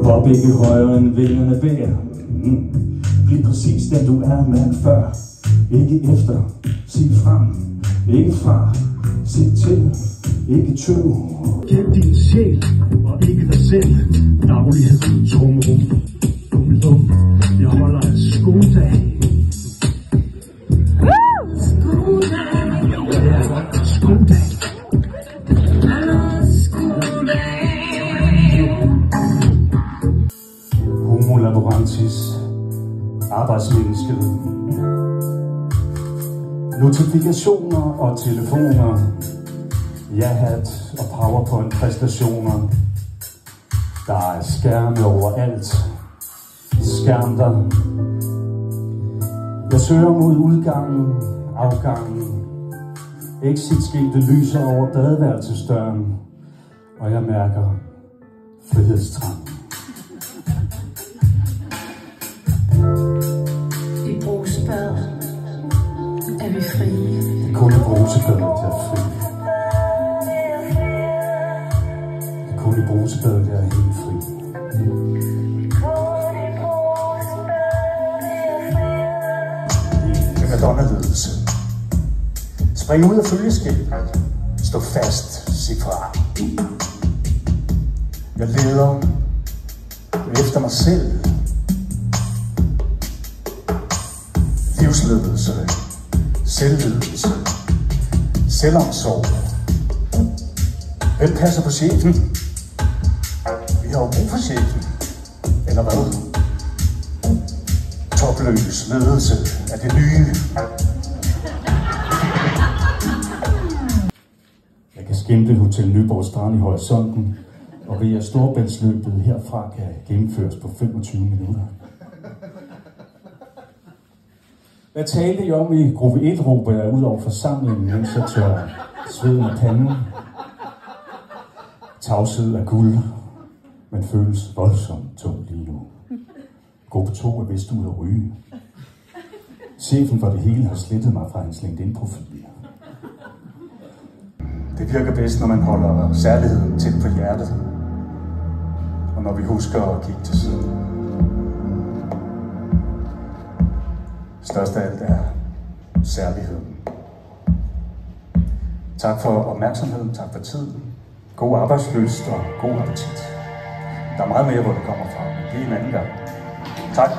Hop ikke højere end vingerne bærer. Bliv præcis den du er, mærk før. Ikke efter, sig frem. Ikke fra, sig til. Ikke tøv. Kend din sjæl og ikke dig selv. Daglighed, tomrum, dummelum. Jeg holder en skoledag. Homo laborantis, arbejdsmennesket. Notifikationer og telefoner, ja-hat og PowerPoint-præstationer. Der er skærme overalt. Skærm dig. Jeg søger mod udgangen, afgangen. Exit-skiltet lyser over badeværelsesdøren, og jeg mærker frihedstrang. I Brusebad er vi frie. Det er kun i Brusebadet, jeg er fri. Det er kun i Brusebadet, jeg er helt fri. Det er Madonna-ledelse. Spring ud af følgeskiltet. Stå fast, sig fra. Jeg leder efter mig selv. Livsledelse, selvledelse, selvomsorg. Hvem passer på chefen? Vi har jo brug for chefen. Eller hvad? Topløs ledelse er det nye. Jeg kan skimte Hotel Nyborg Strand i horisonten, og ved at Storebæltsløbet herfra kan gennemføres på 25 minutter. Hvad talte I om i gruppe 1, råber jeg ud over forsamlingen, mens jeg tør sveden af panden. Tavshed er guld, men føles voldsomt tungt lige nu. Gruppe 2 er vist ud at ryge. Chefen for det hele har slettet mig fra hans LinkedIn-profil. Det virker bedst, når man holder særligheden tæt på hjertet, og når vi husker at kigge til siden. Størst af alt er særligheden. Tak for opmærksomheden, tak for tiden. God arbejdslyst og god appetit. Der er meget mere, hvor det kommer fra, men det er en anden gang. Tak.